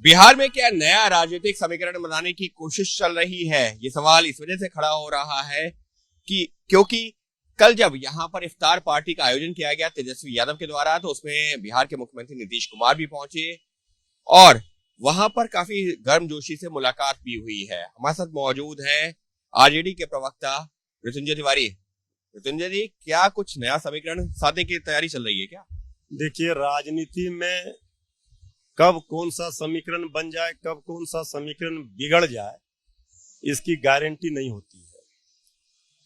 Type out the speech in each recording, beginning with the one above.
बिहार में क्या नया राजनीतिक समीकरण बनाने की कोशिश चल रही है? ये सवाल इस वजह से खड़ा हो रहा है कि क्योंकि कल जब यहां पर इफ्तार पार्टी का आयोजन किया गया तेजस्वी यादव के द्वारा, तो उसमें बिहार के मुख्यमंत्री नीतीश कुमार भी पहुंचे और वहां पर काफी गर्मजोशी से मुलाकात भी हुई है। हमारे साथ मौजूद है आरजेडी के प्रवक्ता मृत्युंजय तिवारी। मृत्युंजय जी, क्या कुछ नया समीकरण साधने की तैयारी चल रही है क्या? देखिए, राजनीति में कब कौन सा समीकरण बन जाए, कब कौन सा समीकरण बिगड़ जाए, इसकी गारंटी नहीं होती है।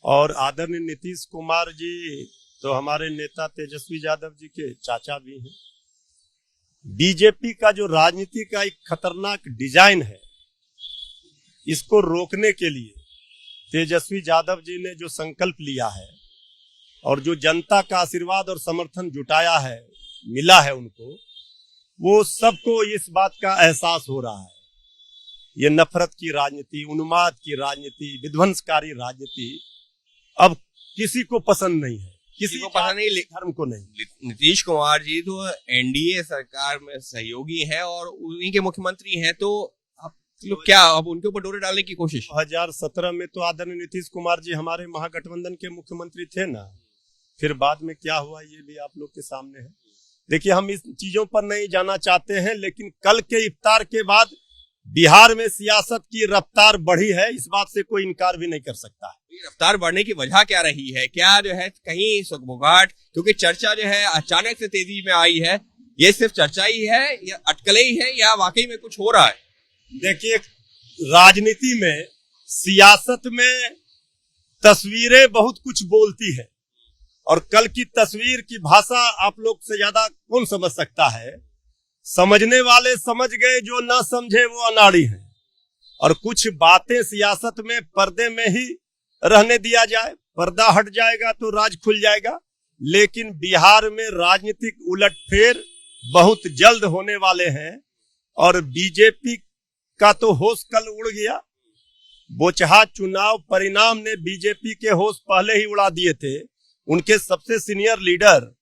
और आदरणीय नीतीश कुमार जी तो हमारे नेता तेजस्वी यादव जी के चाचा भी हैं। बीजेपी का जो राजनीति का एक खतरनाक डिजाइन है, इसको रोकने के लिए तेजस्वी यादव जी ने जो संकल्प लिया है और जो जनता का आशीर्वाद और समर्थन जुटाया है, मिला है उनको, वो सबको इस बात का एहसास हो रहा है। ये नफरत की राजनीति, उन्माद की राजनीति, विध्वंसकारी राजनीति अब किसी को पसंद नहीं है, किसी को पसंद नहीं, धर्म को नहीं। नीतीश कुमार जी तो एनडीए सरकार में सहयोगी हैं और उन्हीं के मुख्यमंत्री हैं, तो लोग क्या अब उनके ऊपर डोरे डालने की कोशिश? 2017 में तो आदरणीय नीतीश कुमार जी हमारे महागठबंधन के मुख्यमंत्री थे ना, फिर बाद में क्या हुआ ये भी आप लोग के सामने है। देखिए, हम इस चीजों पर नहीं जाना चाहते हैं, लेकिन कल के इफ्तार के बाद बिहार में सियासत की रफ्तार बढ़ी है, इस बात से कोई इनकार भी नहीं कर सकता है। रफ्तार बढ़ने की वजह क्या रही है? क्या जो है कहीं सुगबुगाहट, क्योंकि चर्चा जो है अचानक से तेजी में आई है, ये सिर्फ चर्चा ही है या अटकले ही है या वाकई में कुछ हो रहा है? देखिए, राजनीति में, सियासत में तस्वीरें बहुत कुछ बोलती है और कल की तस्वीर की भाषा आप लोग से ज्यादा कौन समझ सकता है। समझने वाले समझ गए, जो ना समझे वो अनाड़ी हैं। और कुछ बातें सियासत में पर्दे में ही रहने दिया जाए, पर्दा हट जाएगा तो राज खुल जाएगा। लेकिन बिहार में राजनीतिक उलटफेर बहुत जल्द होने वाले हैं और बीजेपी का तो होश कल उड़ गया। बोचहा चुनाव परिणाम ने बीजेपी के होश पहले ही उड़ा दिए थे। उनके सबसे सीनियर लीडर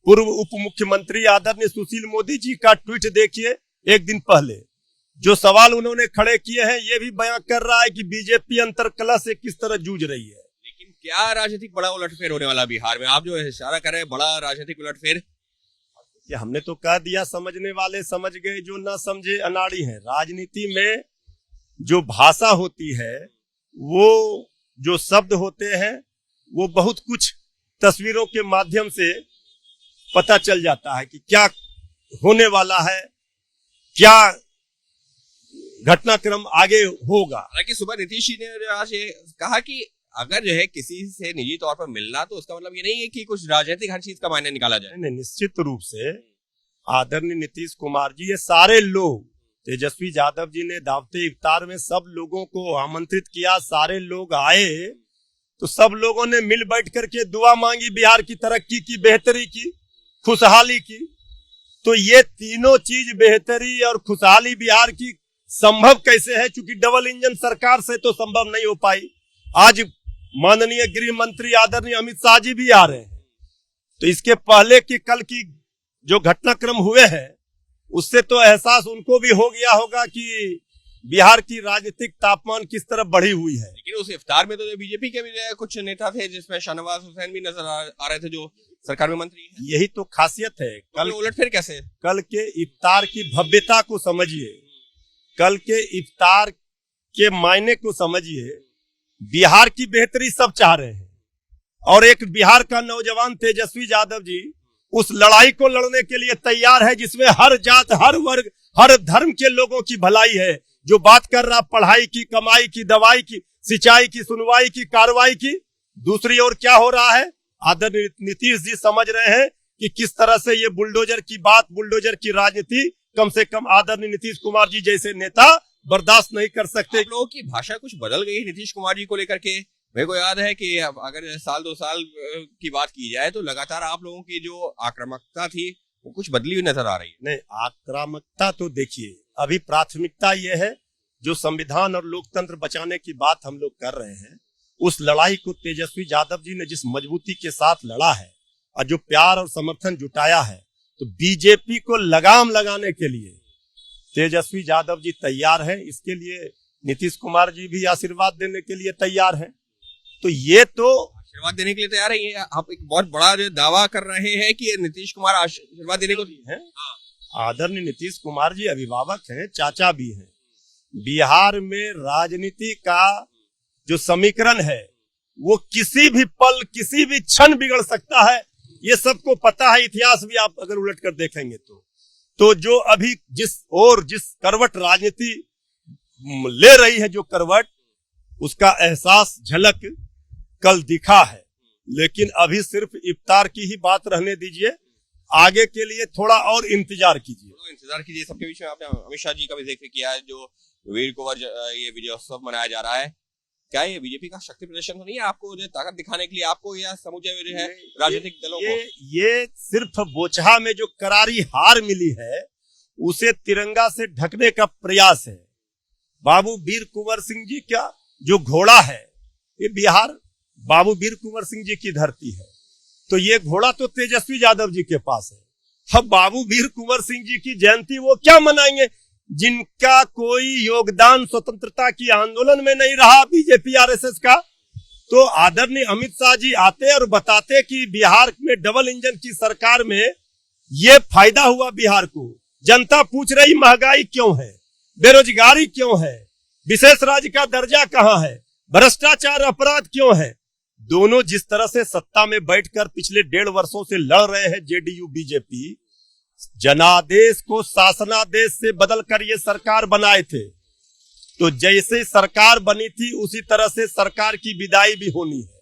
पूर्व उप मुख्यमंत्री आदरणीय सुशील मोदी जी का ट्वीट देखिए, एक दिन पहले जो सवाल उन्होंने खड़े किए हैं, ये भी बयां कर रहा है कि बीजेपी अंतरकलह से किस तरह जूझ रही है। लेकिन क्या राजनीतिक बड़ा उलटफेर होने वाला बिहार में? आप जो इशारा कर रहे हैं बड़ा राजनीतिक उलटफेर, हमने तो कह दिया, समझने वाले समझ गए, जो ना समझे अनाड़ी हैं। राजनीति में जो भाषा होती है, वो जो शब्द होते हैं, वो बहुत कुछ तस्वीरों के माध्यम से पता चल जाता है कि क्या होने वाला है, क्या घटनाक्रम आगे होगा। हालांकि सुबह नीतीश जी ने आज ये कहा कि अगर जो है किसी से निजी तौर पर मिलना, तो उसका मतलब ये नहीं है कि कुछ राजनीतिक हर चीज का मायने निकाला जाए। नहीं, निश्चित रूप से आदरणीय नीतीश कुमार जी, ये सारे लोग, तेजस्वी यादव जी ने दावते इफ्तार में सब लोगों को आमंत्रित किया, सारे लोग आए, तो सब लोगों ने मिल बैठ करके दुआ मांगी बिहार की तरक्की की, बेहतरी की, खुशहाली की। तो ये तीनों चीज, बेहतरी और खुशहाली बिहार की, संभव कैसे है? क्योंकि डबल इंजन सरकार से तो संभव नहीं हो पाई। आज माननीय गृह मंत्री आदरणीय अमित शाह जी भी आ रहे हैं, तो इसके पहले की कल की जो घटनाक्रम हुए हैं, उससे तो एहसास उनको भी हो गया होगा कि बिहार की राजनीतिक तापमान किस तरह बढ़ी हुई है। लेकिन उस इफ्तार में तो बीजेपी के भी कुछ नेता थे, जिसमें शाहनवाज हुसैन भी नजर आ रहे थे, जो सरकार में मंत्री है। यही तो खासियत है। कल उलटफेर कैसे? कल के इफ्तार की भव्यता को समझिए, कल के इफ्तार के मायने को समझिए। बिहार की बेहतरी सब चाह रहे हैं और एक बिहार का नौजवान तेजस्वी यादव जी उस लड़ाई को लड़ने के लिए तैयार है, जिसमें हर जात, हर वर्ग, हर धर्म के लोगों की भलाई है। जो बात कर रहा पढ़ाई की, कमाई की, दवाई की, सिंचाई की, सुनवाई की, कार्रवाई की, दूसरी ओर क्या हो रहा है? आदरणीय नीतीश जी समझ रहे हैं कि किस तरह से ये बुलडोजर की बात, बुलडोजर की राजनीति कम से कम आदरणीय नीतीश कुमार जी जैसे नेता बर्दाश्त नहीं कर सकते। लोगों की भाषा कुछ बदल गई नीतीश कुमार जी को लेकर के। मेरे को याद है कि अगर साल 2 साल की बात की जाए, तो लगातार आप लोगों की जो आक्रामकता थी वो कुछ बदली हुई नजर आ रही है। नहीं, आक्रामकता तो देखिए, अभी प्राथमिकता ये है, जो संविधान और लोकतंत्र बचाने की बात हम लोग कर रहे हैं, उस लड़ाई को तेजस्वी यादव जी ने जिस मजबूती के साथ लड़ा है और जो प्यार और समर्थन जुटाया है, तो बीजेपी को लगाम लगाने के लिए तेजस्वी यादव जी तैयार हैं, इसके लिए नीतीश कुमार जी भी आशीर्वाद देने के लिए तैयार हैं। तो ये तो आशीर्वाद देने के लिए तैयार है। ये आप एक बहुत बड़ा जो दावा कर रहे हैं कि नीतीश कुमार आशीर्वाद देने को है। आदरणीय नीतीश कुमार जी अभिभावक हैं, चाचा भी हैं। बिहार में राजनीति का जो समीकरण है वो किसी भी पल, किसी भी क्षण बिगड़ सकता है, ये सबको पता है। इतिहास भी आप अगर उलट कर देखेंगे तो जो अभी जिस करवट राजनीति ले रही है, जो करवट, उसका एहसास झलक कल दिखा है। लेकिन अभी सिर्फ इफ्तार की ही बात रहने दीजिए, आगे के लिए थोड़ा और इंतजार कीजिए। सबके बीच में आपने अमित शाह जी का भी जिक्र किया है, जो वीर कुंवर ये विजयोत्सव मनाया जा रहा है। क्या ये बीजेपी का शक्ति प्रदर्शन तो नहीं है, आपको जो ताकत दिखाने के लिए, आपको या समूचे जो है राजनीतिक दलों को? ये सिर्फ बोचहा में जो करारी हार मिली है उसे तिरंगा से ढकने का प्रयास है। बाबू वीर कुंवर सिंह जी का जो घोड़ा है, ये बिहार बाबू वीर कुंवर सिंह जी की धरती है। तो ये घोड़ा तो तेजस्वी यादव जी के पास है। अब बाबू वीर कुंवर सिंह जी की जयंती वो क्या मनाएंगे, जिनका कोई योगदान स्वतंत्रता की आंदोलन में नहीं रहा बीजेपी आरएसएस का। तो आदरणीय अमित शाह जी आते और बताते कि बिहार में डबल इंजन की सरकार में ये फायदा हुआ बिहार को। जनता पूछ रही महंगाई क्यों है, बेरोजगारी क्यों है, विशेष राज्य का दर्जा कहां है, भ्रष्टाचार अपराध क्यों है। दोनों जिस तरह से सत्ता में बैठकर पिछले 1.5 वर्षों से लड़ रहे हैं जेडीयू बीजेपी, जनादेश को शासनादेश से बदलकर ये सरकार बनाए थे। तो जैसे सरकार बनी थी उसी तरह से सरकार की विदाई भी होनी है,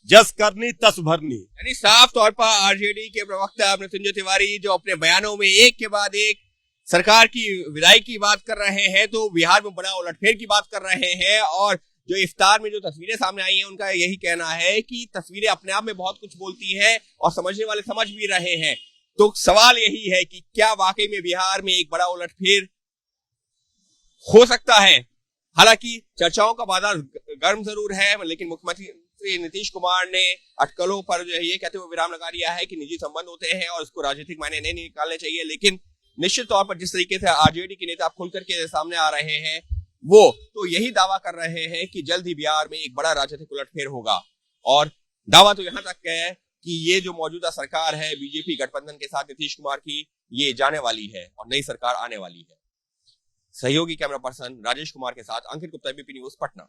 जस करनी तस भरनी। यानी साफ तौर पर आरजेडी के प्रवक्ता मृत्युंजय तिवारी जो अपने बयानों में एक के बाद एक सरकार की विदाई की बात कर रहे हैं, तो बिहार में बड़ा उलटफेर की बात कर रहे हैं। और जो इफ्तार में जो तस्वीरें सामने आई हैं, उनका यही कहना है कि तस्वीरें अपने आप में बहुत कुछ बोलती हैं और समझने वाले समझ भी रहे हैं। तो सवाल यही है कि क्या वाकई में बिहार में एक बड़ा उलटफेर हो सकता है। हालांकि चर्चाओं का बाजार गर्म जरूर है, लेकिन मुख्यमंत्री नीतीश कुमार ने अटकलों पर जो है ये कहते हुए विराम लगा दिया है कि निजी संबंध होते हैं और इसको राजनीतिक मायने नहीं निकालने चाहिए। लेकिन निश्चित तौर पर जिस तरीके से आरजेडी के नेता खुलकर के सामने आ रहे हैं, वो तो यही दावा कर रहे हैं कि जल्द ही बिहार में एक बड़ा राजनीतिक उलटफेर होगा। और दावा तो यहां तक है कि ये जो मौजूदा सरकार है बीजेपी गठबंधन के साथ नीतीश कुमार की, ये जाने वाली है और नई सरकार आने वाली है। सहयोगी कैमरा पर्सन राजेश कुमार के साथ अंकित गुप्ता, एबीपी न्यूज, पटना।